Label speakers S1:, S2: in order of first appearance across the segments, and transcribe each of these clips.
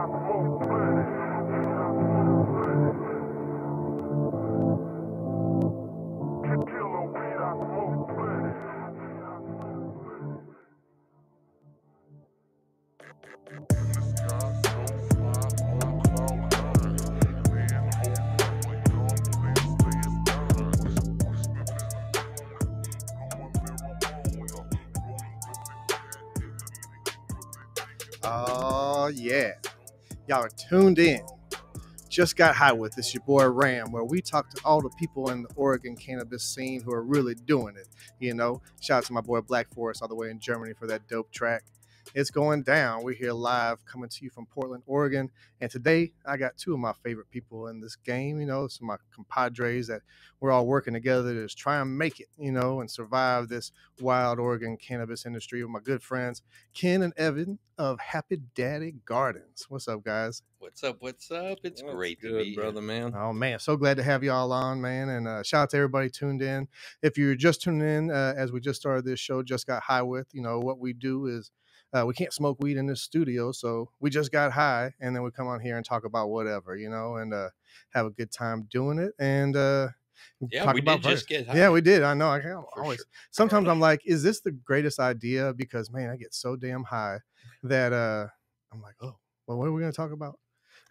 S1: Oh, yeah. Y'all are tuned in. Just Got High with. It's your boy Ram, where we talk to all the people in the Oregon cannabis scene who are really doing it. You know, shout out to my boy Black Forest all the way in Germany for that dope track. It's going down. We're here live coming to you from Portland, Oregon. And today I got two of my favorite people in this game, you know, some of my compadres that we're all working together to just try and make it, you know, and survive this wild Oregon cannabis industry with my good friends, Ken and Evan of Happy Daddy Gardens. What's up, guys?
S2: What's up? What's up? It's great to be
S3: brother, man.
S1: Oh, man. So glad to have you all on, man. And shout out to everybody tuned in. If you're just tuning in, as we just started this show, Just Got High with, you know, what we do is we can't smoke weed in this studio. So we just got high and then we come on here and talk about whatever, you know, and have a good time doing it. And
S2: yeah, we did just get high.
S1: Yeah, we did. I know. I always,
S2: sure.
S1: Sometimes I'm like, is this the greatest idea? Because, man, I get so damn high that I'm like, oh, well, what are we going to talk about?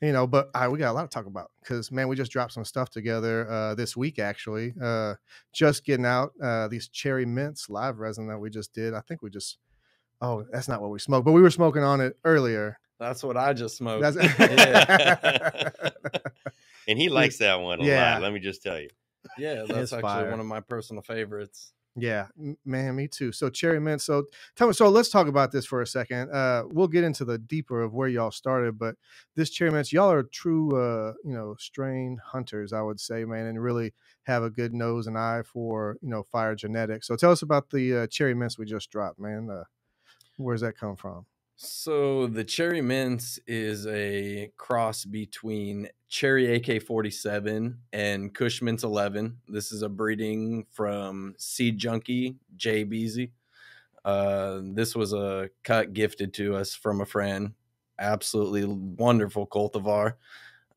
S1: You know, but we got a lot to talk about because, man, we just dropped some stuff together this week, actually. Just getting out these cherry mints live resin that we just did. I think we just, oh, that's not what we smoked, but we were smoking on it earlier.
S3: That's what I just smoked.
S2: Yeah. And he likes that one a lot, let me just tell you.
S3: Yeah, that's actually one of my personal favorites.
S1: Yeah, man, me too. So cherry mint. So tell me. So let's talk about this for a second. We'll get into the deeper of where y'all started, but this cherry mint, y'all are true, you know, strain hunters, I would say, man, and really have a good nose and eye for, you know, fire genetics. So tell us about the cherry mints we just dropped, man. Where's that come from?
S3: So the cherry mints is a cross between cherry AK-47 and Kush Mint 11. This is a breeding from Seed Junkie Jay Beasy. This was a cut gifted to us from a friend. Absolutely wonderful cultivar.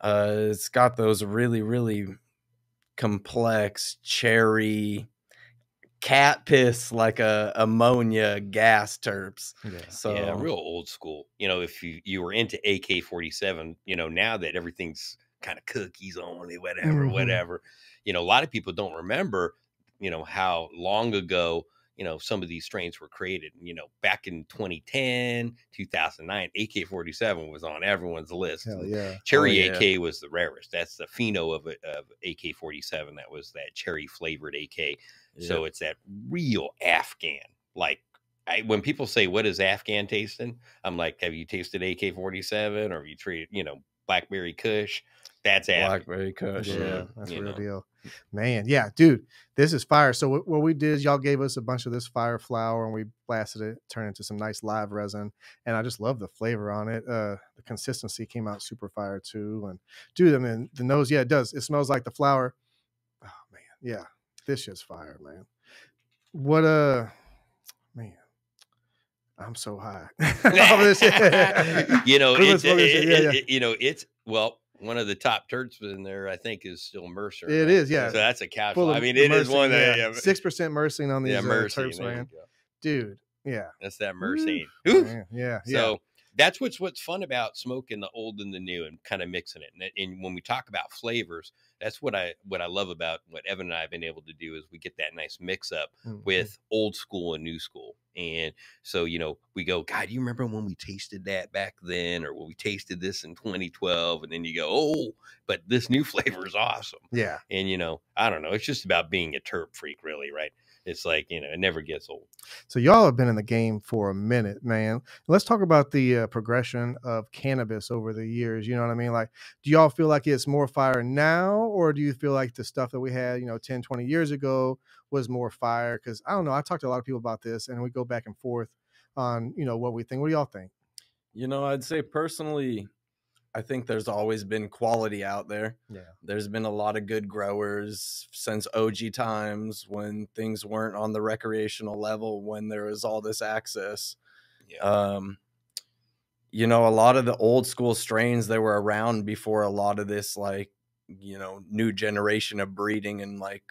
S3: It's got those really, really complex cherry cat piss, like a ammonia gas terps.
S2: So yeah, real old school. You know, if you were into AK-47, you know, now that everything's kind of cookies only, whatever, you know, a lot of people don't remember, you know, how long ago, you know, some of these strains were created. You know, back in 2010, 2009, AK-47 was on everyone's list.
S1: Hell yeah.
S2: Cherry AK was the rarest. That's the pheno of AK-47. That was that cherry flavored AK. So it's that real Afghan. Like when people say, what is Afghan tasting? I'm like, have you tasted AK-47 or have you treated, you know, Blackberry Kush? That's
S3: Blackberry Kush.
S1: Yeah, that's real deal. Man, yeah, dude, this is fire. So what we did is y'all gave us a bunch of this fire flower and we blasted it, turned into some nice live resin. And I just love the flavor on it. The consistency came out super fire too. And dude, I mean, the nose, yeah, it does. It smells like the flower. Oh, man, yeah. This shit's fire, man. What man, I'm so high.
S2: You know, you know, it's one of the top turds in there, I think, is still Mercer.
S1: It is, yeah.
S2: So that's a casual. I mean, it is one that
S1: 6% Myrcene on these terps, man. Dude, yeah,
S2: that's that Myrcene.
S1: Yeah.
S2: So that's what's fun about smoking the old and the new and kind of mixing it. And when we talk about flavors, that's what I love about what Evan and I have been able to do is we get that nice mix up with old school and new school. And so, you know, we go, God, you remember when we tasted that back then, or when we tasted this in 2012? And then you go, oh, but this new flavor is awesome.
S1: Yeah.
S2: And, you know, I don't know. It's just about being a terp freak, really, right? It's like, you know, it never gets old.
S1: So y'all have been in the game for a minute, man. Let's talk about the progression of cannabis over the years. You know what I mean? Like, do y'all feel like it's more fire now, or do you feel like the stuff that we had, you know, 10, 20 years ago was more fire? Because I don't know. I talked to a lot of people about this and we go back and forth on, you know, what we think. What do y'all think?
S3: You know, I'd say personally, I think there's always been quality out there.
S1: Yeah.
S3: There's been a lot of good growers since OG times when things weren't on the recreational level, when there was all this access.
S2: Yeah.
S3: you know, a lot of the old school strains that were around before a lot of this, like, you know, new generation of breeding and like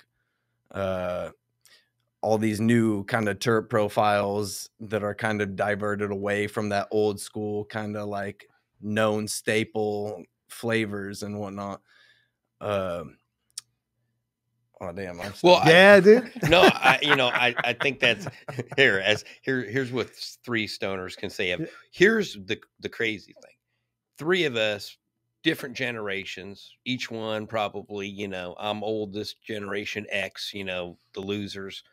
S3: all these new kind of terp profiles that are kind of diverted away from that old school kind of like known staple flavors and whatnot. Oh damn!
S2: Well,
S1: Yeah, dude.
S2: No, I think that's here's what three stoners can say. Here's the crazy thing: three of us, different generations, each one probably, I'm oldest generation X, the losers.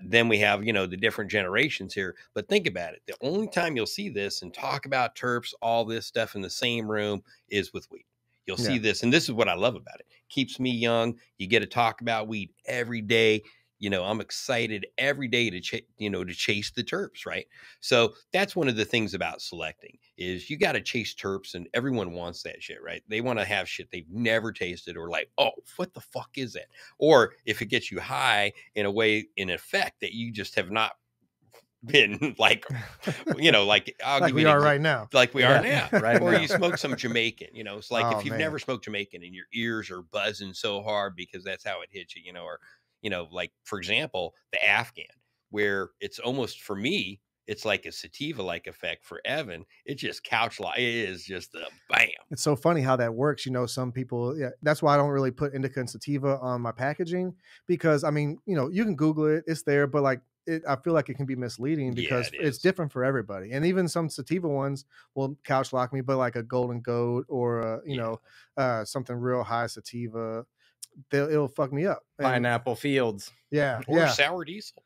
S2: Then we have, the different generations here. But think about it: the only time you'll see this and talk about terps, all this stuff in the same room is with weed. You'll see this, and this is what I love about it. Keeps me young. You get to talk about weed every day. I'm excited every day to chase the terps, right? So that's one of the things about selecting is you got to chase terps, and everyone wants that shit, right? They want to have shit they've never tasted, or like, oh, what the fuck is that? Or if it gets you high in a way, in effect that you just have not been like, like I'll
S1: Like
S2: give
S1: we
S2: you
S1: are right now.
S2: like we are now,
S3: right
S2: or
S3: now.
S2: you smoke some Jamaican, it's like
S1: Oh,
S2: if you've
S1: man.
S2: never smoked Jamaican and your ears are buzzing so hard because that's how it hits you, or like for example the Afghan, where it's almost, for me, it's like a sativa like effect. For Evan, it's just couch like, it is just a bam.
S1: It's so funny how that works. Some people, that's why I don't really put indica and sativa on my packaging, because I mean, you can Google it, it's there, but like I feel like it can be misleading because
S2: it
S1: it's
S2: is.
S1: different for everybody. And even some sativa ones will couch lock me, but like a Golden Goat or something real high sativa, it'll fuck me up. And
S3: Pineapple Fields.
S1: yeah,
S2: Or
S1: yeah.
S2: sour diesel.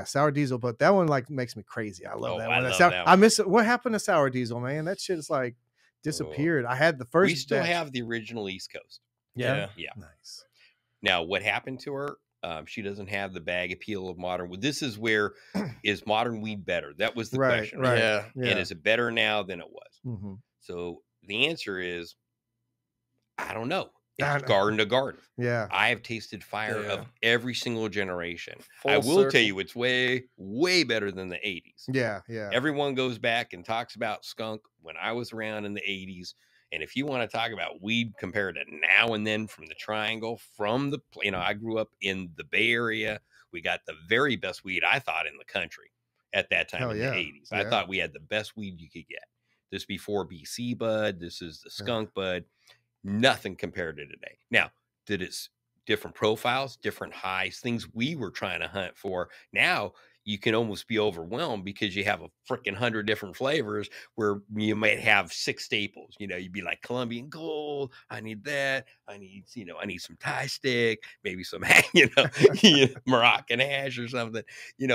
S1: Sour diesel, but that one like makes me crazy. I love that
S2: I
S1: one.
S2: love that
S1: I
S2: one.
S1: miss it. What happened to sour diesel, man? That shit is like disappeared. I had the first.
S2: We still
S1: batch.
S2: have the original East Coast.
S1: Yeah.
S2: Nice. Now, what happened to her? She doesn't have the bag appeal of modern weed. This is where, is modern weed better? That was the question.
S1: Right.
S3: Yeah.
S2: And is it better now than it was?
S1: Mm-hmm.
S2: So the answer is, I don't know. It's garden to garden.
S1: Yeah.
S2: I have tasted fire of every single generation.
S3: Full
S2: I will
S3: circle.
S2: tell you, it's way, way better than the 80s.
S1: Yeah.
S2: Everyone goes back and talks about skunk when I was around in the 80s. And if you want to talk about weed compared to now and then from the triangle, I grew up in the Bay Area. We got the very best weed, I thought, in the country at that time in the 80s. I thought we had the best weed you could get. This before BC bud. This is the skunk bud. Nothing compared to today. Now, did it's different profiles, different highs, things we were trying to hunt for. Now you can almost be overwhelmed because you have a freaking 100 different flavors where you might have 6 staples. You'd be like Colombian Gold. I need that. I need some Thai stick, maybe some, Moroccan hash or something,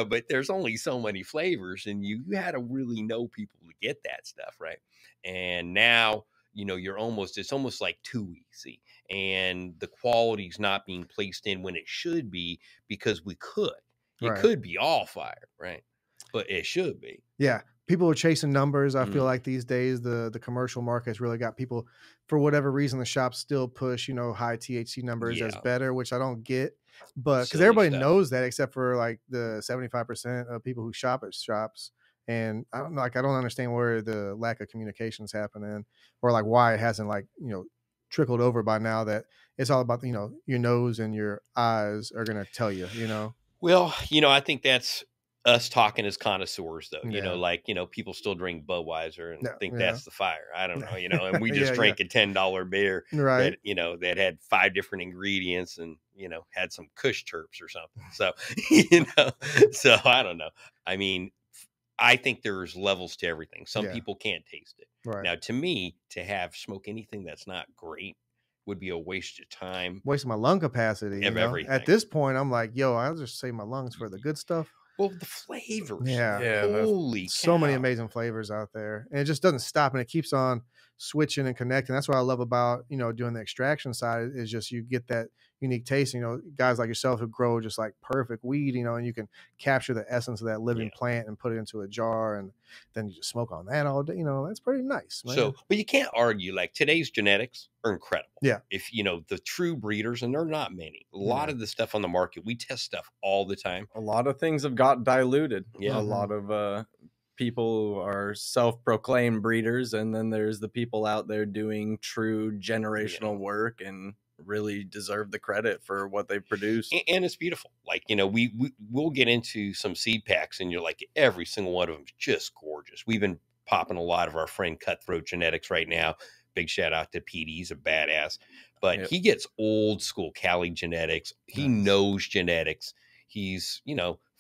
S2: but there's only so many flavors, and you had to really know people to get that stuff, right? And now, it's almost like too easy, and the quality's not being placed in when it should be, because it could be all fire, right? But it should be.
S1: Yeah. People are chasing numbers. I feel like these days the commercial market has really got people, for whatever reason, the shops still push, high THC numbers as better, which I don't get. But because everybody knows that, except for like the 75% of people who shop at shops. And I don't understand where the lack of communication is happening, or like why it hasn't trickled over by now, that it's all about, your nose and your eyes are going to tell you,
S2: Well, I think that's us talking as connoisseurs, though. People still drink Budweiser and think that's the fire. I don't know, and we just drank a $10 beer,
S1: right?
S2: That had 5 different ingredients and had some Kush terps or something. So so I don't know. I mean, I think there's levels to everything. Some people can't taste it.
S1: Right.
S2: Now, to me, to smoke anything that's not great would be a waste of time.
S1: Waste of my lung capacity.
S2: Everything.
S1: At this point, I'm like, I'll just save my lungs for the good stuff.
S2: Well, the flavors.
S1: Yeah.
S2: Holy cow.
S1: So many amazing flavors out there. And it just doesn't stop, and it keeps on switching and connecting. That's what I love about, doing the extraction side, is just you get that unique taste. Guys like yourself who grow just like perfect weed, and you can capture the essence of that living plant and put it into a jar, and then you just smoke on that all day. That's pretty nice, man.
S2: So, but you can't argue, like, today's genetics are incredible.
S1: Yeah.
S2: If the true breeders, and they're not many, a lot of the stuff on the market, we test stuff all the time.
S3: A lot of things have got diluted.
S2: Yeah.
S3: A lot of people who are self-proclaimed breeders, and then there's the people out there doing true generational work and really deserve the credit for what they've produced.
S2: And it's beautiful. Like, we'll get into some seed packs, and you're like, every single one of them is just gorgeous. We've been popping a lot of our friend Cutthroat Genetics right now. Big shout out to Pete. He's a badass, but he gets old school Cali genetics. He knows genetics. He's,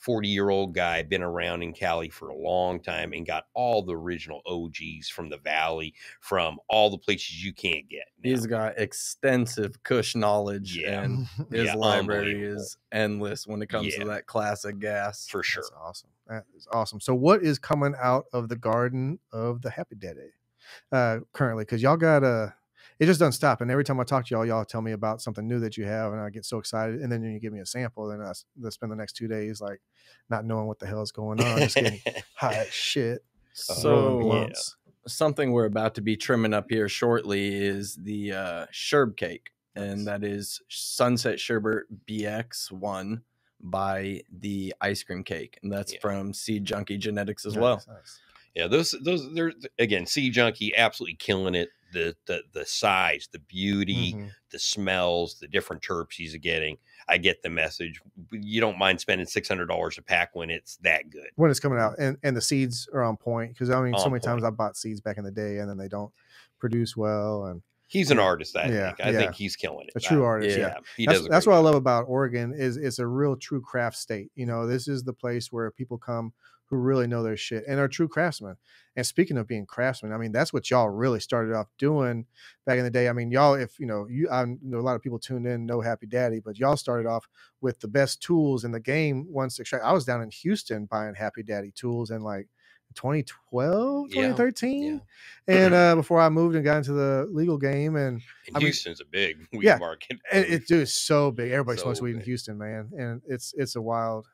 S2: 40-year-old guy, been around in Cali for a long time, and got all the original OGs from the Valley, from all the places you can't get now.
S3: He's got extensive Kush knowledge, and his library is endless when it comes to that classic gas.
S2: For sure.
S1: That's awesome. That is awesome. So what is coming out of the garden of the Happy Daddy currently? Because y'all got it just doesn't stop. And every time I talk to y'all tell me about something new that you have, and I get so excited. And then you give me a sample, then I spend the next 2 days like not knowing what the hell is going on, just getting high as shit.
S3: So something we're about to be trimming up here shortly is the Sherb cake, and that is Sunset Sherbet BX1 by the ice cream cake, and that's from Seed Junkie Genetics as well.
S2: Nice. Yeah, those they're, again, Seed Junkie absolutely killing it. The size, the beauty, the smells, the different terps he's getting. I get the message. You don't mind spending $600 a pack when it's that good.
S1: When it's coming out, and the seeds are on point. Because I mean, so many times I bought seeds back in the day, and then they don't produce well. And
S2: he's an artist. I think he's killing it.
S1: A true artist. Yeah,
S2: he does.
S1: That's what I love about Oregon is it's a real true craft state. This is the place where people come who really know their shit and are true craftsmen. And speaking of being craftsmen, I mean, that's what y'all really started off doing back in the day. I mean, y'all, if I know a lot of people tuned in, know Happy Daddy, but y'all started off with the best tools in the game. I was down in Houston buying Happy Daddy tools in like 2012, 2013. And before I moved and got into the legal game. And
S2: Houston's a big weed market.
S1: And it's so big. Everybody smokes weed in Houston, man. And it's a wild,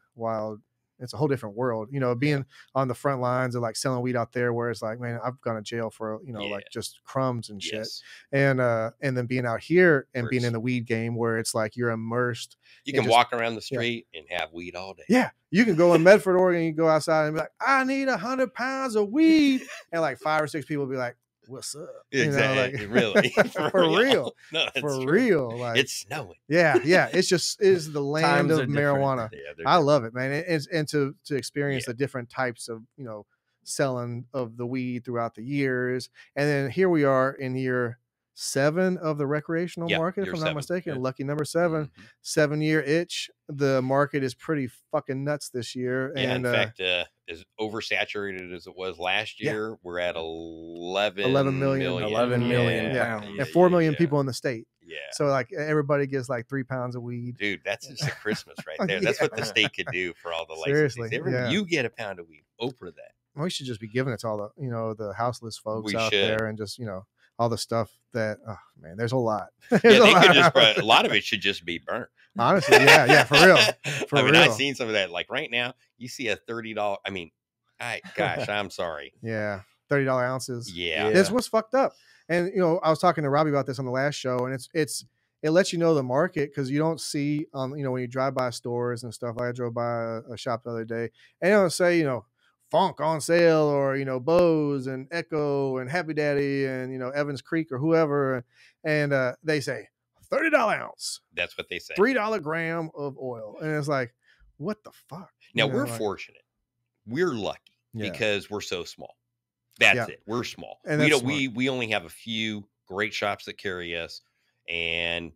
S1: it's a whole different world, being on the front lines of like selling weed out there, where it's like, man, I've gone to jail for, like just crumbs and shit. And then being out here and being in the weed game where it's like you're immersed.
S2: You can walk around the street and have weed all day.
S1: Yeah. You can go in Medford, Oregon, you go outside and be like, I need 100 pounds of weed. And like 5 or 6 people will be like, what's up?
S2: Exactly. Really?
S1: For real.
S2: No,
S1: for real. Like,
S2: it's snowing.
S1: Yeah. It's the land of marijuana. I love it, man. And to experience the different types of, selling of the weed throughout the years. And then here we are in year 7 of the recreational market, if I'm not mistaken. Lucky number 7, 7-year itch. The market is pretty fucking nuts this year.
S2: Yeah,
S1: and
S2: in fact, as oversaturated as it was last year, we're at 11 million.
S3: 11 million pounds.
S1: And 4 million people in the state.
S2: Yeah.
S1: So like everybody gets like 3 pounds of weed.
S2: Dude, that's just a Christmas right there. That's what the state could do for all the licenses. You get a pound of weed. Oprah that.
S1: We should just be giving it to all the, the houseless folks out there, and just, all the stuff that, oh man, there's a lot.
S2: A lot of it should just be burnt.
S1: Honestly, yeah, for real.
S2: I've seen some of that. Like right now, you see a $30. I mean, gosh, I'm sorry.
S1: Yeah, $30 ounces.
S2: Yeah,
S1: that's what's fucked up. And I was talking to Robbie about this on the last show, and it lets you know the market, because you don't see when you drive by stores and stuff. Like I drove by a shop the other day, and they don't say Funk on sale, or Bose and Echo and Happy Daddy and Evans Creek or whoever, and they say $30 ounce.
S2: That's what they say.
S1: $3 gram of oil, and it's like, what the fuck?
S2: Now we're fortunate, we're lucky because we're so small. That's it. We're small. And we only have a few great shops that carry us, and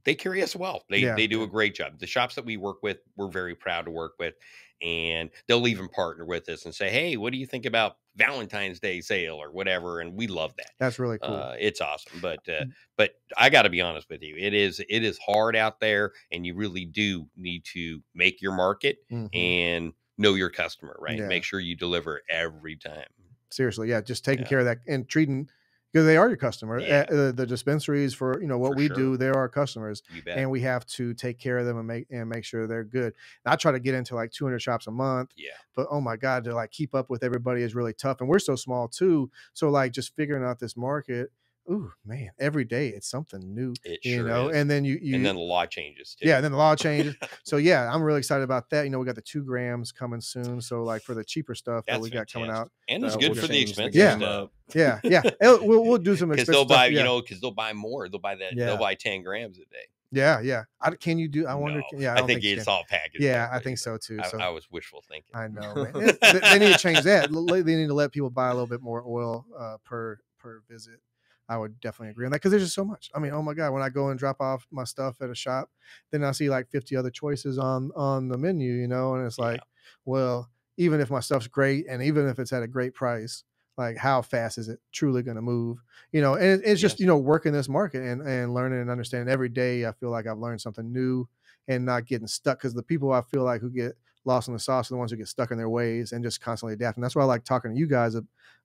S2: they carry us well. They do a great job. The shops that we work with, we're very proud to work with. And they'll even partner with us and say, hey, what do you think about Valentine's Day sale or whatever? And we love that.
S1: That's really cool.
S2: It's awesome. But I got to be honest with you. It is hard out there, and you really do need to make your market and know your customer, right? Yeah. Make sure you deliver every time.
S1: Seriously. Yeah. Just taking care of that and treating, because they are your customer. The dispensaries, for what we do, they're our customers, and we have to take care of them and make sure they're good. And I try to get into like 200 shops a month. Yeah. But oh my God, to like keep up with everybody is really tough, and we're so small too. So like just figuring out this market, ooh, man, every day it's something new,
S2: It
S1: you
S2: sure
S1: know,
S2: is.
S1: and then
S2: And then the law changes too.
S1: yeah, and then the law changes. So yeah, I'm really excited about that. You know, we got the 2 grams coming soon. So like for the cheaper stuff that
S2: That's
S1: we got coming
S2: fantastic.
S1: out,
S2: And it's
S3: We'll
S2: good for the
S3: change the
S2: expensive
S1: Yeah.
S3: game
S2: stuff.
S3: up.
S1: yeah, we'll do some
S2: Because
S1: expensive
S2: they'll
S1: stuff.
S2: buy,
S1: Yeah,
S2: because they'll buy more. They'll buy that.
S1: Yeah.
S2: They'll buy 10 grams a day.
S1: yeah. Can you do? I wonder.
S2: No,
S1: Yeah, I
S2: I
S1: don't
S2: think
S1: think you
S2: it's
S1: can.
S2: all packaged.
S1: Yeah,
S2: that
S1: I
S2: way,
S1: think
S2: but
S1: so too. So
S2: I was wishful thinking.
S1: I know, man. They need to change that. They need to let people buy a little bit more oil per visit. I would definitely agree on that because there's just so much. I mean, oh my god, when I go and drop off my stuff at a shop, then I see like 50 other choices on the menu, you know, and it's
S2: Yeah.
S1: like, well, even if my stuff's great and even if it's at a great price, like how fast is it truly going to move, you know? And it's just
S2: Yes.
S1: working this market and learning and understanding every day. I feel like I've learned something new and not getting stuck because the people I feel like who get lost in the sauce are the ones who get stuck in their ways and just constantly adapting. That's why I like talking to you guys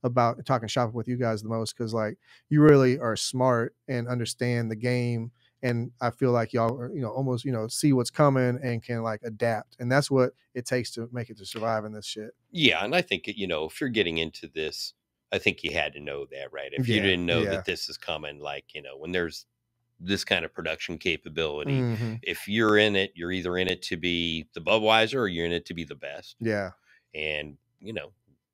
S1: about talking shopping with you guys the most because like you really are smart and understand the game. And I feel like y'all are, almost, see what's coming and can like adapt. And that's what it takes to make it to survive in this shit.
S2: Yeah, and I think if you're getting into this, I think you had to know that, right? If you
S1: Yeah,
S2: didn't know
S1: yeah.
S2: that this is coming, like when there's this kind of production capability,
S1: Mhm.
S2: if you're in it, you're either in it to be the Budweiser or you're in it to be the best.
S1: Yeah.
S2: And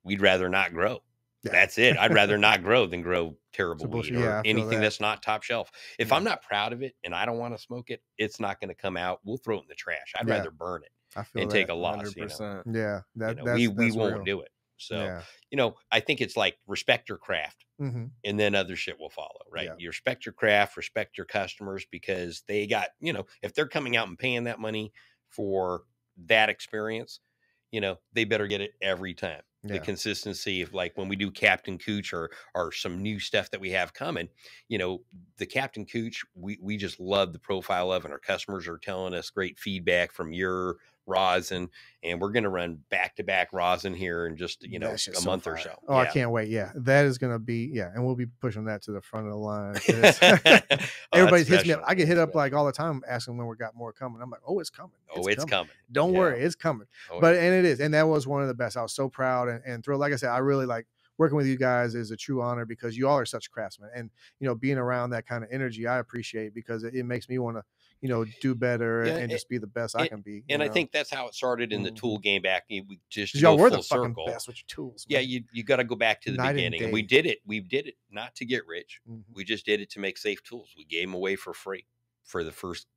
S2: we'd rather not grow.
S1: Yeah.
S2: That's it. I'd rather not grow than grow terrible weed
S1: bullshit.
S2: or
S1: Yeah, I feel
S2: anything
S1: that.
S2: that's not top shelf. If
S1: Yeah.
S2: I'm not proud of it and I don't want to smoke it, it's not going to come out. We'll throw it in the trash. I'd
S1: Yeah.
S2: rather burn it
S1: I feel
S2: and
S1: that.
S2: take a loss.
S3: 100%.
S1: Yeah.
S2: We
S1: That's
S2: won't
S1: real.
S2: do it. So,
S1: Yeah.
S2: I think it's like respect your craft
S1: Mhm.
S2: and then other shit will follow, right?
S1: Yeah.
S2: You respect your craft, respect your customers because they got, if they're coming out and paying that money for that experience, they better get it every time. The
S1: Yeah.
S2: consistency of like when we do Captain Cooch or some new stuff that we have coming, the Captain Cooch, we just love the profile of, and our customers are telling us great feedback from your rosin, and we're going to run back-to-back rosin here in just,
S1: That shit's
S2: a
S1: so
S2: month or
S1: fire.
S2: so.
S1: Oh, I
S2: Yeah.
S1: can't wait. Yeah. That is going to be, and we'll be pushing that to the front of the line.
S2: Oh,
S1: Everybody
S2: that's
S1: hits me up.
S2: special.
S1: I get hit
S2: That's
S1: up like all the time asking when we got more coming. I'm like, oh, it's coming.
S2: Oh, it's coming.
S1: Don't
S2: Yeah.
S1: worry, it's coming.
S2: Oh,
S1: But
S2: yeah.
S1: and it is, and that was one of the best. I was so proud and thrilled. Like I said, I really like working with you guys is a true honor because you all are such craftsmen, and being around that kind of energy, I appreciate because it makes me want to do better
S2: Yeah,
S1: and just be the best I can be.
S2: And I think that's how it started in the tool game back. We just
S1: 'Cause y'all
S2: go
S1: were
S2: full
S1: the fucking
S2: circle.
S1: best with your tools.
S2: Yeah,
S1: Man.
S2: you got to go back to the
S1: Night and
S2: beginning, and we
S1: day.
S2: did it. We did it not to get rich.
S1: Mhm.
S2: We just did it to make safe tools. We gave them away for free for the first,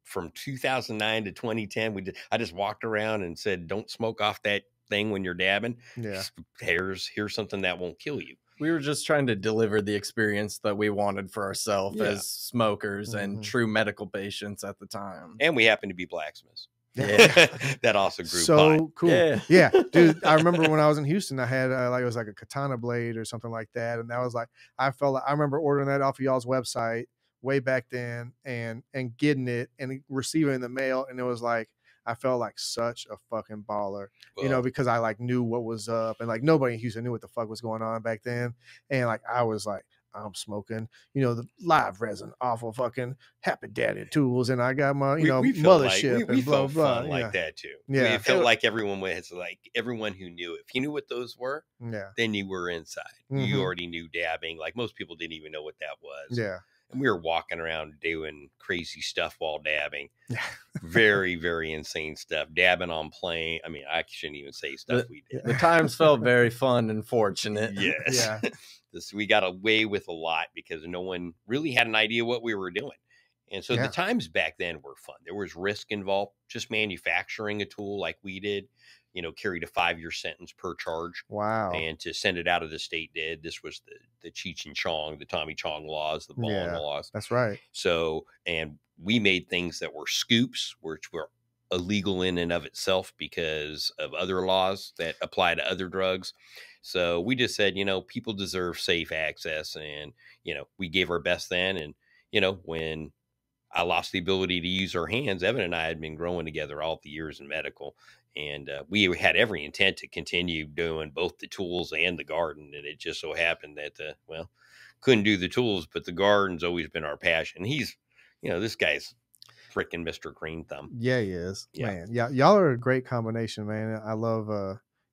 S2: from 2009 to 2010. I just walked around and said, "Don't smoke off that thing when you're dabbing.
S1: Yeah.
S2: Here's something that won't kill you."
S3: We were just trying to deliver the experience that we wanted for ourselves
S2: Yeah.
S3: as smokers
S1: Mhm.
S3: and true medical patients at the time.
S2: And we happen to be blacksmiths.
S3: Yeah.
S2: That also grew
S1: So
S2: pot.
S1: cool.
S3: Yeah.
S1: Dude. I remember when I was in Houston, I had it was like a katana blade or something like that, and that was like I remember ordering that off of y'all's website way back then, and getting it and receiving it in the mail, and it was like I felt like such a fucking baller,
S2: Well,
S1: because I like knew what was up, and like nobody in Houston knew what the fuck was going on back then, and like I was like. I'm smoking, the live resin off of fucking Happy Daddy tools, and I got my,
S2: we felt
S1: mothership
S2: like, we
S1: and blah
S2: felt
S1: blah.
S2: fun like that too.
S1: Yeah.
S2: It felt like everyone was like everyone who knew. If you knew what those were,
S1: Yeah.
S2: then you were inside.
S1: Mhm.
S2: You already knew dabbing. Like most people didn't even know what that was.
S1: Yeah.
S2: And we were walking around doing crazy stuff while dabbing.
S1: Yeah.
S2: Very, very insane stuff. Dabbing on plane. I mean, I shouldn't even say stuff we did.
S3: The times felt very fun and fortunate.
S2: Yes.
S1: Yeah.
S2: We got away with a lot because no one really had an idea what we were doing. And so
S1: Yeah.
S2: the times back then were fun. There was risk involved. Just manufacturing a tool like we did, carried a 5-year sentence per charge.
S1: Wow.
S2: And to send it out of the state did. This was the Cheech and Chong, the Tommy Chong laws, the Bond
S1: Yeah.
S2: laws.
S1: That's right.
S2: So, and we made things that were scoops, which were illegal in and of itself because of other laws that apply to other drugs. So we just said, people deserve safe access. And, we gave our best then. And, when I lost the ability to use our hands, Evan and I had been growing together all the years in medical. And we had every intent to continue doing both the tools and the garden. And it just so happened that, couldn't do the tools, but the garden's always been our passion. He's, this guy's freaking Mr. Green Thumb.
S1: Yeah, he is.
S2: Yeah.
S1: Man. Yeah. Y'all are a great combination, man. I love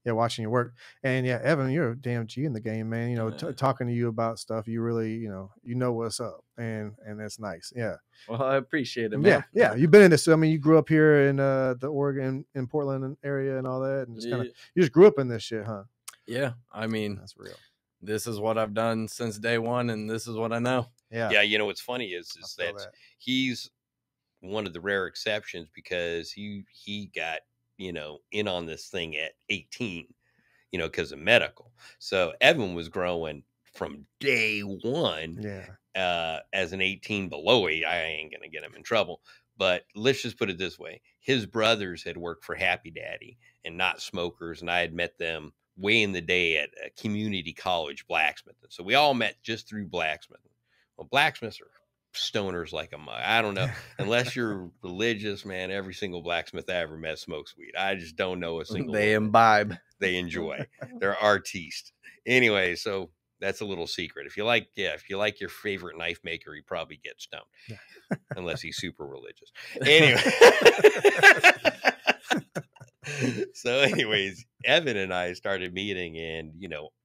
S1: watching your work. And yeah, Evan, you're a damn G in the game, man. You know, talking to you about stuff, you really, you know what's up, and that's nice. Yeah.
S3: Well, I appreciate it, man.
S1: Yeah. You've been in this. I mean, you grew up here in the Oregon, in Portland area, and all that, and just kind of you just grew up in this shit, huh?
S3: Yeah, I mean,
S1: that's real.
S3: This is what I've done since day one, and this is what I know.
S2: Yeah. You know what's funny is that he's one of the rare exceptions, because he got, in on this thing at 18, because of medical. So Evan was growing from day one. As an 18 below 8, I ain't gonna get him in trouble. But let's just put it this way: his brothers had worked for Happy Daddy and Not Smokers, and I had met them way in the day at a community college blacksmithing. So we all met just through blacksmithing. Well, blacksmiths are stoners like a mug. I don't know. Unless you're religious, man, every single blacksmith I ever met smokes weed. I just don't know a single
S3: They
S2: one.
S3: imbibe.
S2: They enjoy. They're artistes. Anyway, so that's a little secret. If you like your favorite knife maker, he probably gets stoned. Unless he's super religious. Anyway. So anyways, Evan and I started meeting, and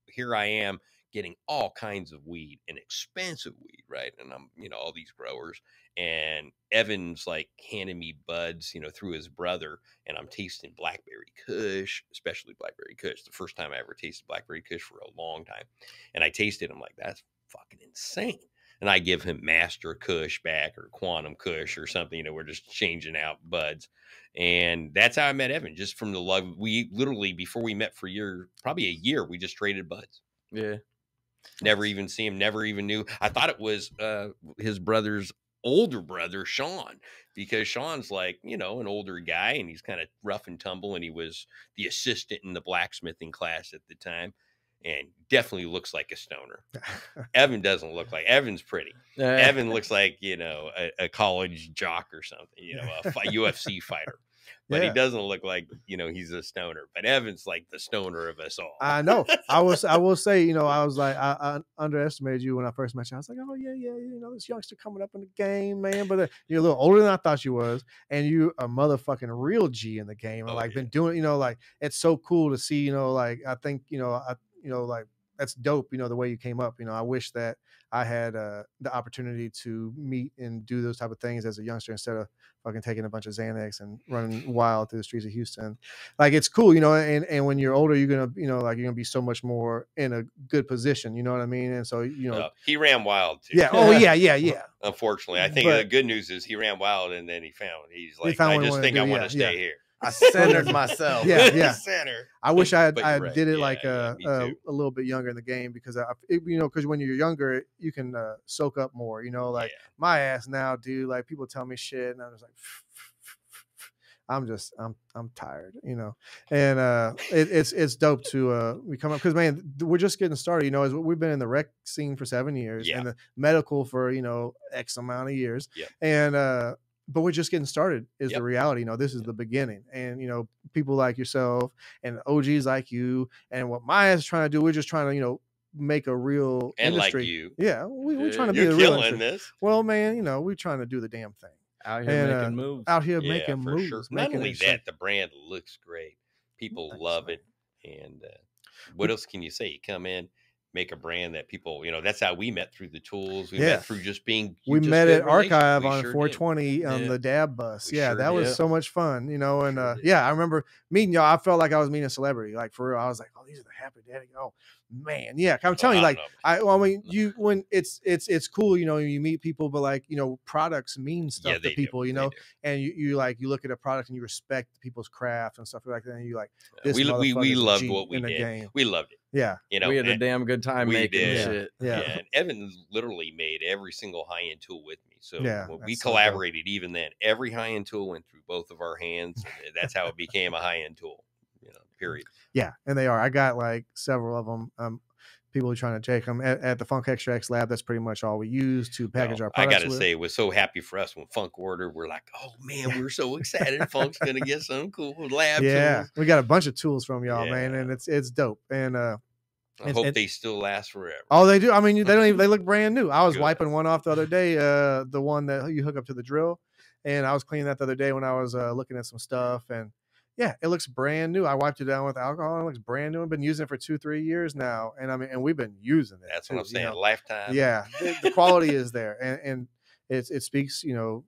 S2: here I am getting all kinds of weed, and expensive weed, right? And I'm, all these growers, and Evan's like handing me buds, through his brother, and I'm tasting Blackberry Kush, especially Blackberry Kush. The first time I ever tasted Blackberry Kush for a long time. And I tasted, I'm like, that's fucking insane. And I give him Master Kush back, or Quantum Kush or something. We're just changing out buds. And that's how I met Evan, just from the love. We literally, before we met for probably a year, we just traded buds.
S3: Yeah.
S2: Never even see him, never even knew. I thought it was his brother's older brother, Sean, because Sean's like, an older guy, and he's kind of rough and tumble, and he was the assistant in the blacksmithing class at the time, and definitely looks like a stoner. Evan doesn't look like. Evan's pretty. Evan looks like, a college jock or something, a UFC fighter. But he doesn't look like, he's a stoner. But Evan's like the stoner of us all.
S1: I know. I will say, I was like, I underestimated you when I first met you. I was like, oh yeah, this youngster coming up in the game, man. But you're a little older than I thought you was, and you a motherfucking real G in the game. And been doing, like, it's so cool to see, like, I think, like, that's dope, the way you came up. I wish that I had the opportunity to meet and do those type of things as a youngster, instead of fucking taking a bunch of Xanax and running wild through the streets of Houston. Like, it's cool, and when you're older, you're gonna, like, you're gonna be so much more in a good position, you know what I mean? And so,
S2: he ran wild too.
S1: Yeah. Oh yeah.
S2: Unfortunately, I think the good news is he ran wild, and then he's like, I just think I want to stay here.
S3: I centered myself.
S1: Yeah.
S2: Center.
S1: I wish I did it like a little bit younger in the game, because because when you're younger, you can soak up more. Like my ass now, dude. Like, people tell me shit, and I'm just like, I'm tired. And it's dope to we come up, because, man, we're just getting started. As we've been in the rec scene for 7 years, and the medical for X amount of years, and but we're just getting started is the reality. This is the beginning. And, people like yourself and OGs like you, and what my ass is trying to do, we're just trying to, make a real industry.
S2: Like you.
S1: Yeah. We're trying to be a real industry.
S2: This.
S1: Well, man, we're trying to do the damn thing.
S3: Out here making moves.
S1: Out here making moves.
S2: Sure. Not only that, the brand looks great. People love it. And what else can you say? You come in, make a brand that people, that's how we met, through the tools. We met through just being.
S1: We met at Archive on 420 on the Dab bus. That was so much fun, and I remember meeting y'all. I felt like I was meeting a celebrity, like, for real. I was like, oh, these are the Happy Daddy. Oh man, I'm telling you, like, when it's cool, you meet people, but, like, products mean stuff to people, and you look at a product and you respect people's craft and stuff like that, and you like, this
S2: we loved what we did.
S1: Game.
S2: We loved it.
S1: Yeah.
S3: We had a damn good time making shit.
S2: Yeah. And Evan literally made every single high-end tool with me. So when we collaborated, even then, every high-end tool went through both of our hands. That's how it became a high-end tool, period.
S1: Yeah. And they are. I got like several of them. People are trying to take them at the Funk Extracts lab. That's pretty much all we use to package our products.
S2: I got to say, we're so happy for us when Funk ordered. We're like, oh man, we're so excited. Funk's going to get some cool lab tools.
S1: We got a bunch of tools from y'all, man. And it's dope. And,
S2: I hope they still last forever.
S1: Oh, they do. I mean, they look brand new. I was wiping one off the other day, the one that you hook up to the drill. And I was cleaning that the other day when I was looking at some stuff. And Yeah, it looks brand new. I wiped it down with alcohol. It looks brand new. I've been using it for 2-3 years now, and I mean, and we've been using it.
S2: That's
S1: too,
S2: what I'm saying.
S1: You know?
S2: Lifetime.
S1: Yeah, the quality is there, and it speaks,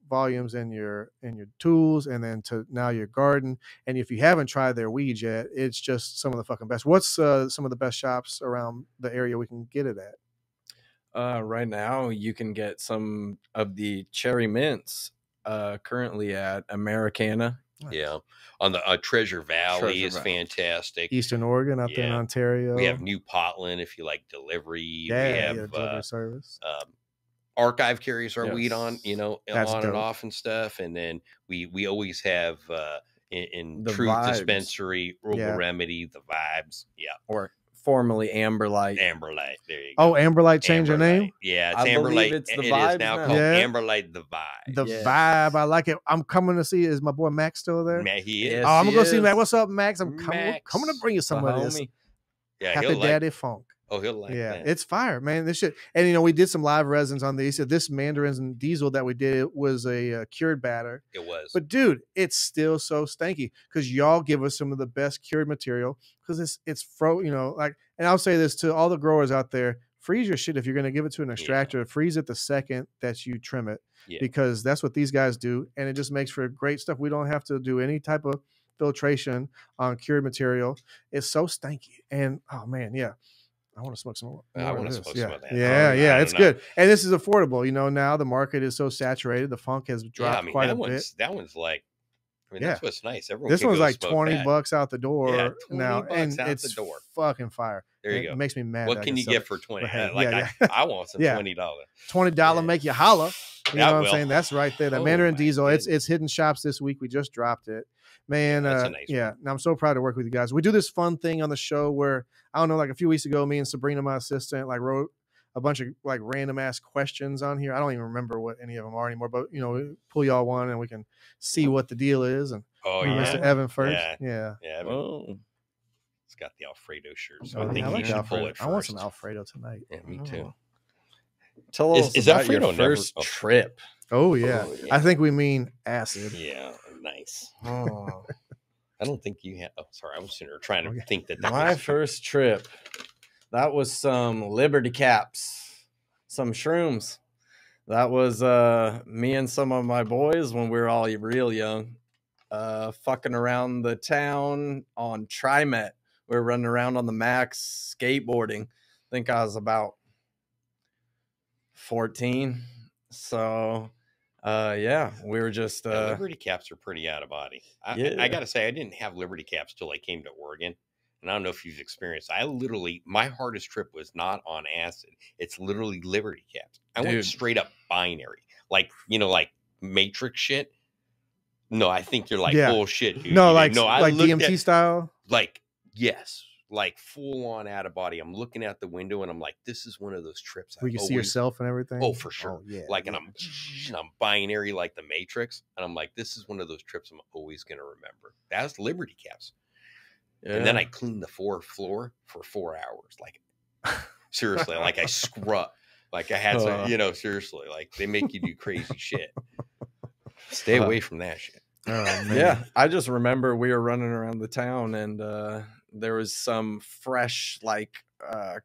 S1: volumes in your tools, and then to now your garden. And if you haven't tried their weed yet, it's just some of the fucking best. What's some of the best shops around the area we can get it at?
S3: Right now, you can get some of the cherry mints currently at Americana.
S2: Yeah, on the Treasure Valley
S3: Treasure
S2: is
S3: Valley.
S2: fantastic.
S1: Eastern Oregon, out there in
S2: Yeah.
S1: Ontario.
S2: We have New Portland if you like delivery.
S1: Yeah,
S2: We have
S1: delivery service.
S2: Archive carries our weed on,
S3: Yes.
S1: That's
S2: on and
S1: dope.
S2: off and stuff. And then we always have in
S3: The
S2: Truth
S3: Vibes.
S2: Dispensary, Herbal
S1: Yeah.
S2: Remedy, the Vibes. Yeah.
S3: Or formerly Amber Light.
S2: Amber Light. There you go.
S1: Oh, Amber Light changed
S2: Amber
S1: their name?
S2: Light. Yeah, it's
S3: I
S2: Amber
S3: believe
S2: Light.
S3: it's the
S2: It is
S3: Vibes
S2: now
S3: now.
S2: called
S1: Yeah.
S2: Amber Light, the Vibe.
S1: The
S3: Yes.
S1: Vibe, I like it. I'm coming to see. Is my boy Max still there?
S2: Man, he is.
S3: Yes.
S1: Oh, I'm gonna go
S3: he
S1: see
S3: is.
S1: Max. What's up, Max? I'm coming. We're
S2: Max.
S1: coming to bring you some
S3: The
S1: of this
S3: homie.
S2: Yeah,
S1: Happy
S2: he'll like.
S1: Daddy Funk.
S2: Oh, he'll like
S1: Yeah,
S2: that.
S1: it's fire, man. This shit. And we did some live resins on these. So this mandarins and diesel that we did was a cured batter.
S2: It was.
S1: But dude, it's still so stanky because y'all give us some of the best cured material because it's like. And I'll say this to all the growers out there: freeze your shit if you're going to give it to an extractor. Freeze it the second that you trim it, because that's what these guys do, and it just makes for great stuff. We don't have to do any type of filtration on cured material. It's so stanky, and oh man, yeah. I want to smoke some more.
S2: I want
S1: of
S2: to
S1: this.
S2: smoke
S1: Yeah.
S2: some of that.
S1: Yeah,
S2: I don't
S1: it's
S2: know.
S1: good. And this is affordable. Now the market is so saturated. The funk has
S2: Yeah,
S1: dropped
S2: I mean,
S1: quite
S2: that
S1: a bit.
S2: one's like, that's what's nice. Everyone
S1: This
S2: can
S1: one's
S2: go
S1: like
S2: smoke
S1: $20
S2: that.
S1: out the door
S2: Yeah, 20
S1: now,
S2: bucks
S1: and
S2: out
S1: it's
S2: the door.
S1: fucking fire.
S2: There you
S1: It
S2: go.
S1: makes me mad.
S2: What
S1: that I
S2: can you
S1: sell
S2: get
S1: it.
S2: for 20?
S1: But hey,
S2: I want some
S1: Yeah.
S2: $20.
S1: $20
S2: Yeah.
S1: make you holla. You know
S2: That
S1: what I'm
S2: will.
S1: saying? That's right there. That
S2: Oh,
S1: Mandarin
S2: my
S1: Diesel.
S2: goodness.
S1: It's hitting shops this week. We just dropped it. Man,
S2: that's a nice
S1: yeah. And I'm so proud to work with you guys. We do this fun thing on the show where I don't know, like a few weeks ago, me and Sabrina, my assistant, like wrote a bunch of like random ass questions on here. I don't even remember what any of them are anymore, but we pull y'all one and we can see what the deal is. And Mr. Evan first. Yeah.
S2: Evan.
S3: Oh.
S2: It's got the Alfredo shirt, so
S1: Oh,
S2: I think
S1: I
S2: he
S1: like
S2: should
S1: Alfredo.
S2: pull it first.
S1: I want some Alfredo tonight.
S2: Yeah, me too.
S3: Tell us
S2: Is
S3: about
S2: Alfredo
S3: your
S2: never-
S3: first trip.
S1: Oh yeah.
S2: Oh, yeah.
S1: I think we mean acid.
S2: Yeah, nice.
S3: Oh.
S2: I don't think you have. Oh, sorry. I was sitting there trying to think that
S3: My
S2: was
S3: first trip, that was some Liberty Caps, some shrooms. That was me and some of my boys when we were all real young, fucking around the town on TriMet. We were running around on the Max skateboarding. I think I was about 14. So, yeah, we were just
S2: Liberty Caps are pretty out of body. I got to say, I didn't have Liberty Caps till I came to Oregon. And I don't know if you've experienced. My hardest trip was not on acid. It's literally Liberty Caps. I went straight up binary, like Matrix shit. No, I think you're like bullshit, dude.
S1: No,
S2: I
S1: like
S2: looked
S1: DMT
S2: at,
S1: style.
S2: like yes, like full on out of body. I'm looking out the window and I'm like, this is one of those trips
S1: Where you can see yourself and everything.
S2: Oh, for sure.
S1: Oh, yeah.
S2: Like, and I'm binary like the Matrix, and I'm like, this is one of those trips I'm always gonna remember. That's Liberty Caps.
S3: Yeah.
S2: And then I cleaned the fourth floor for 4 hours. Like, seriously, like I scrub. Like I had some, seriously, like they make you do crazy shit. Stay away from that shit.
S1: Oh, man.
S3: Yeah, I just remember we were running around the town and there was some fresh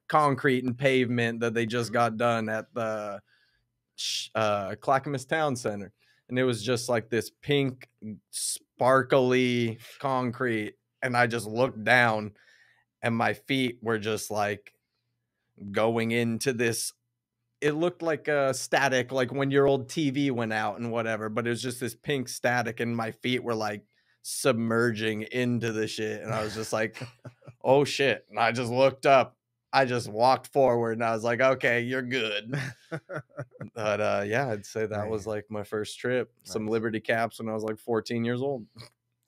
S3: concrete and pavement that they just got done at the Clackamas Town Center. And it was just like this pink, sparkly concrete. And I just looked down and my feet were just like going into this. It looked like a static, like when your old TV went out and whatever, but it was just this pink static and my feet were like submerging into the shit. And I was just like, oh shit. And I just looked up. I just walked forward and I was like, okay, you're good. But yeah, I'd say that was like my first trip. Some Liberty Caps when I was like 14 years old.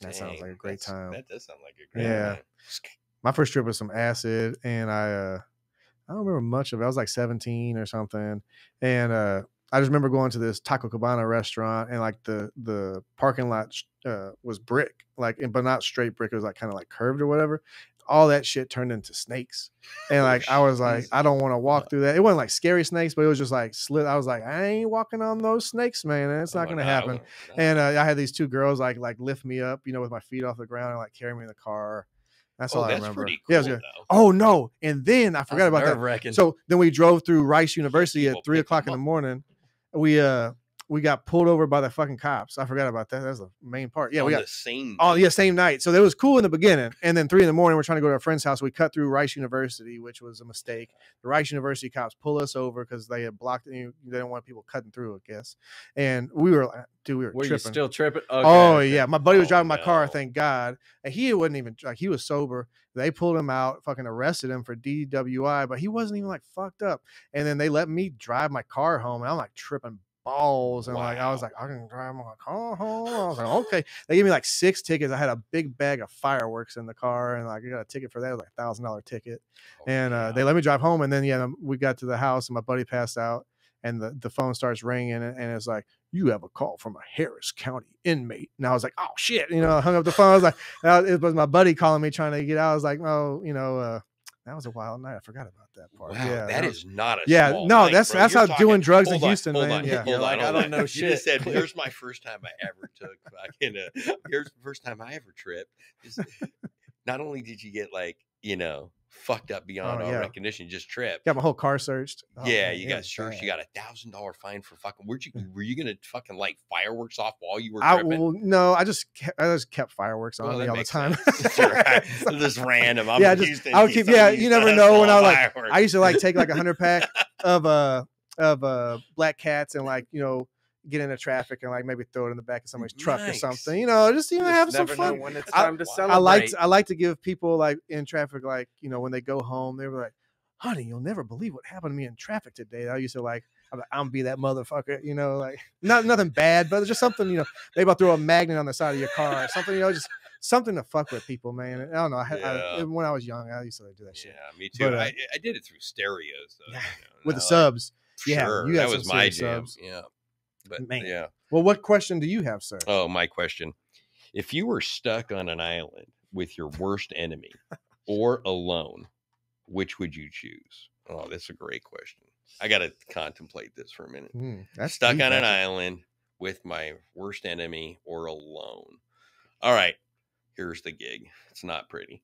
S1: That sounds like a great time.
S2: That does sound like a great time.
S1: My first trip was some acid, and I don't remember much of it. I was like 17 or something, and I just remember going to this Taco Cabana restaurant, and like the parking lot was brick, but not straight brick. It was like kind of like curved or whatever. all that shit turned into snakes. And like I was like,
S2: Jesus.
S1: I don't want to walk through that. It wasn't like scary snakes, but it was just like slit. I was like, I ain't walking on those snakes, man. And it's not gonna happen. And I had these two girls like lift me up, you know, with my feet off the ground and like carry me in the car. That's all I remember.
S2: Pretty cool,
S1: yeah, it was good. Oh no! And then I forgot about that. So then we drove through Rice University at 3 o'clock in the morning. We got pulled over by the fucking cops. I forgot about that. That's the main part. Yeah, we got
S2: the same.
S1: Oh yeah, same night. So that was cool in the beginning, and then 3 in the morning, we're trying to go to a friend's house. We cut through Rice University, which was a mistake. The Rice University cops pull us over because they had blocked. They didn't want people cutting through, I guess. And we were
S3: Were
S1: tripping.
S3: You still tripping?
S1: Okay. Yeah, my buddy was driving my car, thank God, and he wasn't even like he was sober. They pulled him out, fucking arrested him for DWI, but he wasn't even like fucked up. And then they let me drive my car home, and I'm like tripping balls, and like I was like, I can drive my car home. I was like, okay. They gave me like 6 tickets. I had a big bag of fireworks in the car, and like I got a ticket for that. It was like $1,000 ticket. And they let me drive home, and then we got to the house, and my buddy passed out, and the phone starts ringing, and it's like, you have a call from a Harris County inmate. And I was like, oh shit, I hung up the phone. I was like, it was my buddy calling me trying to get out. I was like, oh, that was a wild night. I forgot about that part.
S2: Wow,
S1: yeah,
S2: that is not a
S1: small night, that's how doing drugs in Houston, man.
S2: Yeah,
S3: you're like, I don't know shit.
S2: You just said, here's my first time I ever took here's the first time I ever tripped. Not only did you get like, fucked up beyond all recognition, just tripped.
S1: Got my whole car searched.
S2: You got searched. You got $1,000 fine for fucking. Were you gonna fucking light fireworks off while you were tripping?
S1: No, I just kept fireworks on me all the time.
S2: Just random.
S1: I would keep. Yeah, you never know when I was like. I used to like take like 100 pack of black cats and like get into traffic and like maybe throw it in the back of somebody's truck or something. Just have some fun.
S3: When it's time to celebrate.
S1: I like to give people like in traffic, like when they go home, they were like, honey, you'll never believe what happened to me in traffic today. I used to like, I'm gonna be that motherfucker, like nothing bad, but just something, they about throw a magnet on the side of your car or something, just something to fuck with people, man. I don't know. When I was young, I used to do that shit.
S2: Yeah, me too. But, I did it through stereos though.
S1: With the subs.
S2: Sure.
S1: Yeah,
S2: that was my jam.
S1: Subs.
S2: Yeah. But
S1: man.
S2: Yeah.
S1: Well, what question do you have, sir?
S2: Oh, my question. If you were stuck on an island with your worst enemy or alone, which would you choose? Oh, that's a great question. I got to contemplate this for a minute.
S1: That's
S2: stuck on an island with my worst enemy or alone. All right. Here's the gig. It's not pretty.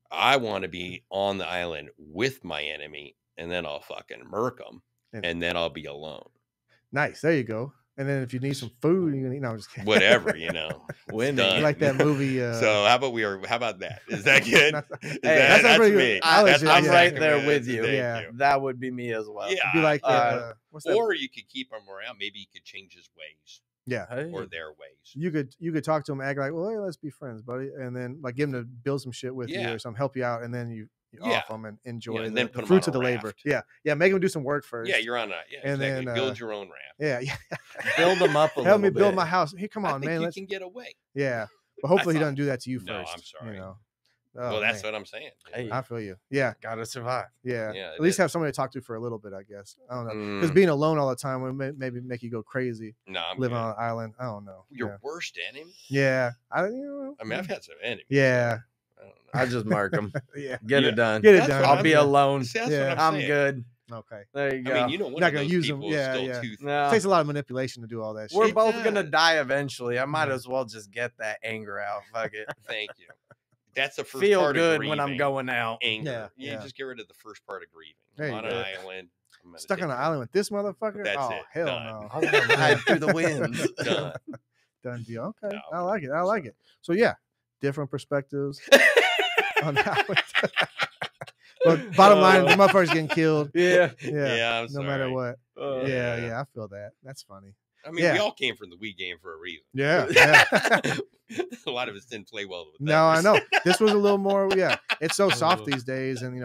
S2: I want to be on the island with my enemy, and then I'll fucking murk them, and then I'll be alone.
S1: Nice. There you go. And then if you need some food, you can eat. No, I'm just kidding.
S2: Whatever,
S3: When
S1: you like that movie.
S2: So how about that? Is that good?
S1: That's
S2: me.
S3: I'm right there with you.
S1: Yeah.
S3: That would be me as well.
S2: Yeah.
S1: Be like what's that?
S2: Or you could keep him around. Maybe he could change his ways.
S1: Yeah.
S2: Or their ways.
S1: You could talk to him, act like, well, hey, let's be friends, buddy. And then like give him to build some shit with you or something, help you out, and then you off them and enjoy
S2: and
S1: the fruits of the labor. Yeah. Make them do some work first.
S2: Yeah, you're on and exactly. Then build your own raft.
S1: Yeah.
S3: Build them up a little bit.
S1: Help me build my house. Hey, come on, man.
S2: You can get away.
S1: Yeah. But hopefully he doesn't do that to you first.
S2: No, I'm sorry.
S1: Oh,
S2: well, that's what I'm saying.
S3: Hey,
S1: I feel you. Yeah.
S3: Gotta survive.
S1: Yeah. At least have somebody to talk to for a little bit, I guess. I don't know. Because being alone all the time would maybe make you go crazy.
S2: No, I'm
S1: living on an island. I don't know.
S2: Your worst enemy?
S1: Yeah.
S2: I mean, I've had some enemies.
S1: Yeah.
S2: I don't know.
S3: I just mark them.
S1: Yeah.
S3: Get it done.
S1: I'll
S3: be alone.
S2: I'm
S3: good.
S1: Okay.
S3: There you go.
S2: I mean, one
S1: not
S2: of
S1: gonna
S2: those
S1: use them.
S2: people is still
S1: It takes a lot of manipulation to do all that shit.
S3: We're both gonna die eventually. I might as well just get that anger out. Fuck it.
S2: Thank you. That's the first
S3: Feel
S2: part
S3: good
S2: of grieving.
S3: when I'm going out.
S2: Anger. You just get rid of the first part of grieving.
S1: There
S2: On an island.
S1: Stuck on an island with this motherfucker?
S2: That's it.
S1: Hell
S2: Done.
S1: no.
S3: Ride through the winds.
S2: Done
S1: deal. Okay.
S2: No,
S1: I like it. I like it. So yeah, different perspectives on the island. But bottom line, the motherfucker's getting killed.
S3: Yeah.
S2: I'm
S1: no matter what.
S2: Yeah.
S1: I feel that. That's funny.
S2: I mean, we all came from the Wii game for a reason.
S1: Yeah.
S2: A lot of us didn't play well with that.
S1: No, I know. This was a little more. Yeah, it's so soft these days, and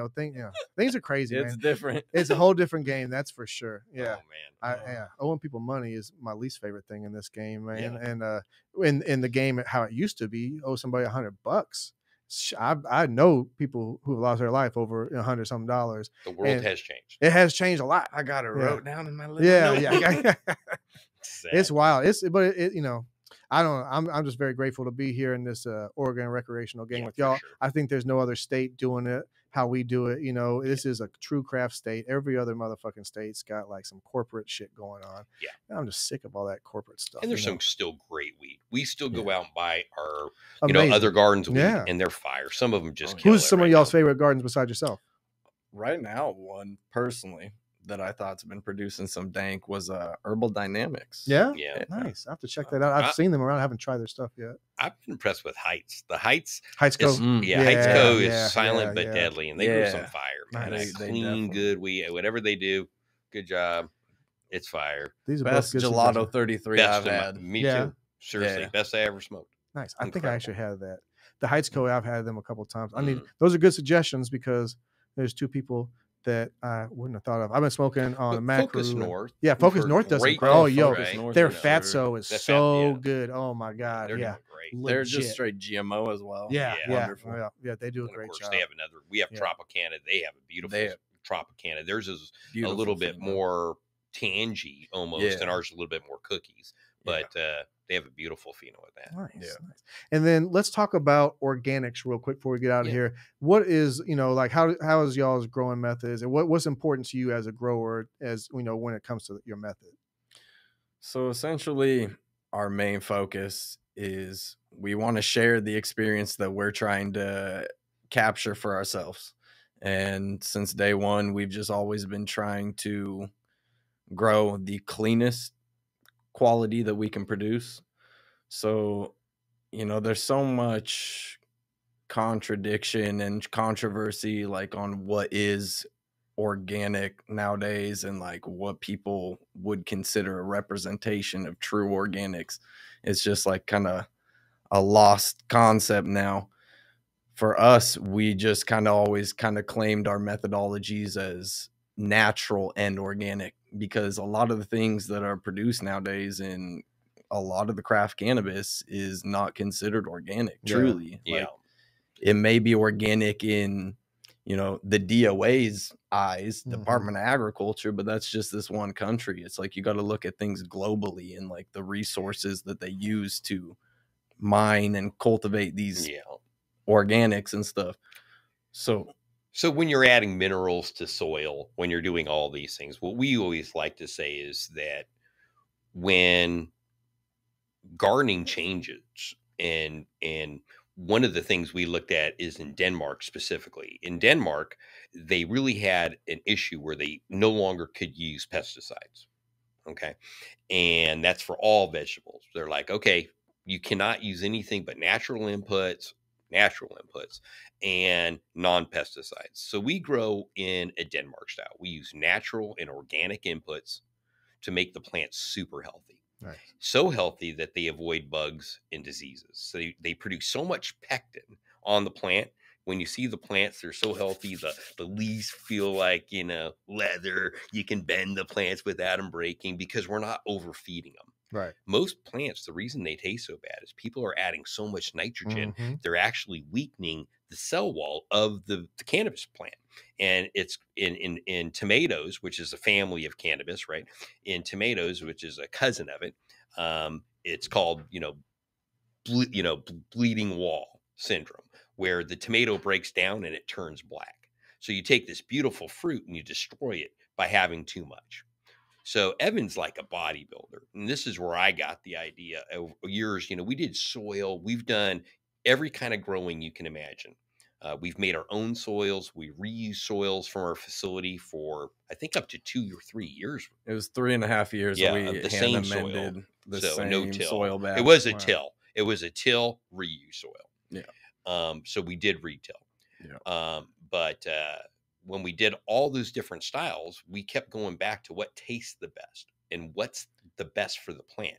S1: things are crazy.
S3: It's
S1: man.
S3: different.
S1: It's a whole different game, that's for sure. Yeah.
S2: Oh man.
S1: Owing people money is my least favorite thing in this game, man. Yeah. And in the game, how it used to be, owe somebody $100. I know people who have lost their life over $100 something.
S2: The world has changed.
S1: It has changed a lot.
S3: I got it wrote down in my little
S1: yeah. It's wild. But I'm just very grateful to be here in this Oregon recreational game with y'all.
S2: Sure.
S1: I think there's no other state doing it how we do it. You know, this is a true craft state. Every other motherfucking state's got like some corporate shit going on.
S2: Yeah.
S1: And I'm just sick of all that corporate stuff.
S2: And there's some still great weed. We still go
S3: Yeah.
S2: out and buy our,
S1: Amazing.
S2: other gardens weed,
S1: Yeah.
S2: and they're fire. Some of them just kill
S1: Who's
S2: it
S1: some
S2: right
S1: of y'all's
S2: now.
S1: favorite gardens besides yourself?
S3: Right now, one personally that I thought's been producing some dank was Herbal Dynamics.
S1: Yeah?
S2: Yeah.
S1: Nice. I have to check that out. I've seen them around. I haven't tried their stuff yet.
S2: I've been impressed with Heights. The Heights
S1: Co.
S2: is,
S3: Yeah,
S2: Heights Co. is
S1: yeah,
S2: silent
S1: yeah,
S2: but
S1: yeah.
S2: deadly, and they grow some
S3: Yeah.
S2: fire, man.
S1: Nice.
S3: They
S2: Clean,
S3: definitely-
S2: good weed. Whatever they do, good job. It's fire.
S1: These are
S3: Best
S1: both good
S3: gelato
S1: suggestions.
S3: 33
S2: Best
S3: I've
S2: of my-
S3: had.
S2: Me
S1: Yeah.
S2: too. Seriously,
S3: Yeah.
S2: best I ever smoked.
S1: Nice. I think I
S2: Incredible.
S1: actually had that. The Heights Co. I've had them a couple times. I need
S2: Mm.
S1: those are good suggestions because there's two people that I wouldn't have thought of. I've been smoking on a
S2: But
S1: macro.
S2: Focus North.
S1: Yeah,
S2: we've
S1: Focus
S2: heard
S1: North does some
S2: great
S1: great. Oh,
S2: things,
S1: yo,
S3: Focus
S2: right?
S3: North
S1: their
S3: is
S1: fatso is
S2: That
S1: so
S2: yeah.
S1: good. Oh my god,
S2: They're
S1: yeah,
S2: doing great.
S3: They're
S1: legit.
S3: just straight GMO as well.
S1: Yeah,
S2: Yeah.
S1: yeah,
S3: Wonderful.
S1: yeah. They do a
S2: And of
S1: great
S2: course,
S1: job.
S2: they have another. We have
S1: Yeah.
S2: Tropicana. They have a beautiful
S3: They have-
S2: Tropicana. Theirs is
S3: Beautiful
S2: a little bit
S3: pheno.
S2: more tangy almost,
S3: Yeah.
S2: and ours a little bit more cookies. But they have a beautiful pheno with that.
S1: Nice,
S3: Yeah.
S1: nice. And then let's talk about organics real quick before we get out of
S2: Yeah.
S1: here. What is, like how is y'all's growing methods and what's important to you as a grower as when it comes to your method?
S3: So essentially, our main focus is we want to share the experience that we're trying to capture for ourselves. And since day one, we've just always been trying to grow the cleanest quality that we can produce. So, there's so much contradiction and controversy like on what is organic nowadays and like what people would consider a representation of true organics. It's just like kind of a lost concept now. For us, we just kind of always kind of claimed our methodologies as natural and organic because a lot of the things that are produced nowadays in a lot of the craft cannabis is not considered organic, truly.
S2: Yeah.
S3: Like, it may be organic in, the DOA's eyes, Department of Agriculture, but that's just this one country. It's like you got to look at things globally and like the resources that they use to mine and cultivate these organics and stuff. So
S2: when you're adding minerals to soil, when you're doing all these things, what we always like to say is that when gardening changes and one of the things we looked at is in Denmark specifically. In Denmark, they really had an issue where they no longer could use pesticides. Okay. And that's for all vegetables. They're like, okay, you cannot use anything but natural inputs and non-pesticides. So we grow in a Denmark style. We use natural and organic inputs to make the plants super healthy.
S1: Nice.
S2: So healthy that they avoid bugs and diseases. So they produce so much pectin on the plant. When you see the plants, they're so healthy. The leaves feel like, leather. You can bend the plants without them breaking because we're not overfeeding them.
S1: Right.
S2: Most plants, the reason they taste so bad is people are adding so much nitrogen, they're actually weakening the cell wall of the cannabis plant. And it's in tomatoes, which is a family of cannabis, right? In tomatoes, which is a cousin of it, it's called, bleeding wall syndrome, where the tomato breaks down and it turns black. So you take this beautiful fruit and you destroy it by having too much. So Evan's like a bodybuilder. And this is where I got the idea over years. We did soil. We've done every kind of growing you can imagine. We've made our own soils. We reuse soils from our facility for, I think, up to 2 or 3 years.
S3: it was 3.5 years.
S2: Yeah,
S3: We
S2: the same
S3: amended
S2: soil.
S3: the
S2: So
S3: same
S2: no till.
S3: soil back.
S2: It was a
S1: Wow.
S2: till. It was a till reuse soil.
S3: Yeah.
S2: So we did retail.
S3: Yeah.
S2: But when we did all those different styles, we kept going back to what tastes the best and what's the best for the plant.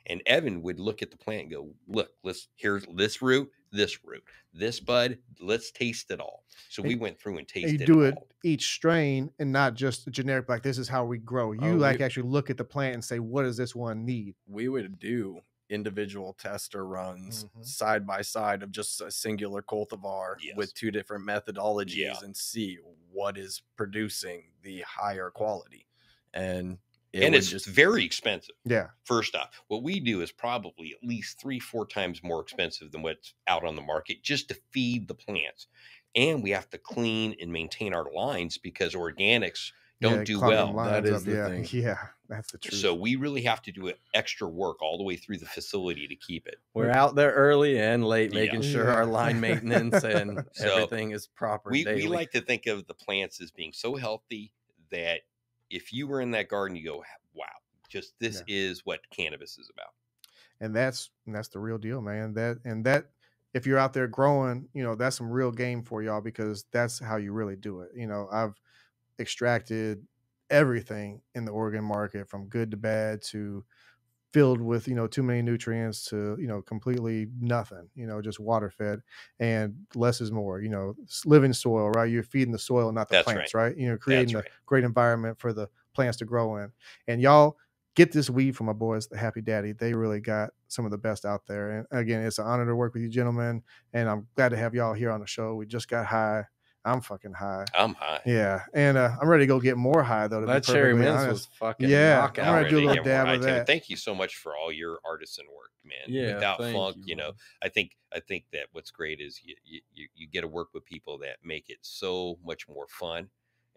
S2: And Evan would look at the plant and go, look, here's this root, this bud, let's taste it all. So we went through and tasted
S1: You do it
S2: all.
S1: each strain and not just a generic, like this is how we grow. You actually look at the plant and say, what does this one need?
S3: We would do individual tester runs side by side of just a singular cultivar with two different methodologies and see what is producing the higher quality. And
S2: and it's
S3: just
S2: very expensive.
S1: Yeah.
S2: First off, what we do is probably at least 3-4 times more expensive than what's out on the market just to feed the plants. And we have to clean and maintain our lines because organics don't do
S1: clog them
S2: well.
S1: lines
S3: That is
S1: up.
S3: the
S1: Yeah.
S3: thing.
S1: Yeah. That's the truth.
S2: So we really have to do extra work all the way through the facility to keep it.
S3: We're out there early and late,
S2: Yeah.
S3: making sure our line maintenance and
S2: So
S3: everything is proper
S2: we
S3: daily.
S2: like to think of the plants as being so healthy that if you were in that garden, you go, wow, just this is what cannabis is about.
S1: And that's the real deal, man. That if you're out there growing, you know, that's some real game for y'all, because that's how you really do it. You know, I've extracted everything in the Oregon market, from good to bad to filled with, you know, too many nutrients to, you know, completely nothing, you know, just water fed, and less is more, you know, living soil, right? You're feeding the soil, not the
S2: That's
S1: plants, right? You know, creating
S2: That's
S1: a
S2: right.
S1: great environment for the plants to grow in. And y'all get this weed from my boys, the Happy Daddy. They really got some of the best out there. And again, it's an honor to work with you gentlemen. And I'm glad to have y'all here on the show. We just got high. I'm fucking high.
S2: I'm high.
S1: Yeah. And I'm ready to go get more high, though. To
S3: That
S1: be
S3: cherry
S1: perfectly
S3: mints
S1: honest.
S3: was fucking
S1: Yeah,
S3: knockout.
S1: I'm gonna
S2: Ready
S1: do a
S2: to
S1: little
S2: get more
S1: dab
S2: high,
S1: of
S2: Tim.
S1: that.
S2: Thank you so much for all your artisan work, man.
S3: Yeah,
S2: Without
S3: thank
S2: funk,
S3: you,
S2: you know,
S3: man.
S2: I think that what's great is you get to work with people that make it so much more fun.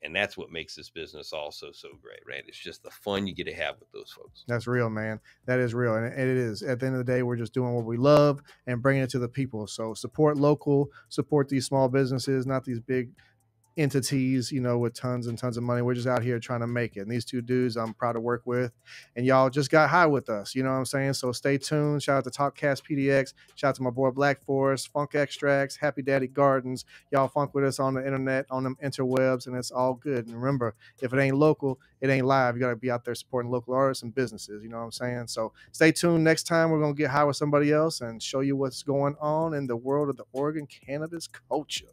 S2: And that's what makes this business also so great, right? It's just the fun you get to have with those folks.
S1: That's real, man. That is real. And it is. At the end of the day, we're just doing what we love and bringing it to the people. So support local, support these small businesses, not these big entities, you know, with tons and tons of money. We're just out here trying to make it. And these two dudes I'm proud to work with, and y'all just got high with us. You know what I'm saying? So stay tuned. Shout out to Talkcast PDX. Shout out to my boy Black Forest, Funk Extracts, Happy Daddy Gardens. Y'all funk with us on the internet, on them interwebs, and it's all good. And remember, if it ain't local, it ain't live. You got to be out there supporting local artists and businesses. You know what I'm saying? So stay tuned. Next time, we're going to get high with somebody else and show you what's going on in the world of the Oregon cannabis culture.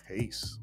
S1: Peace.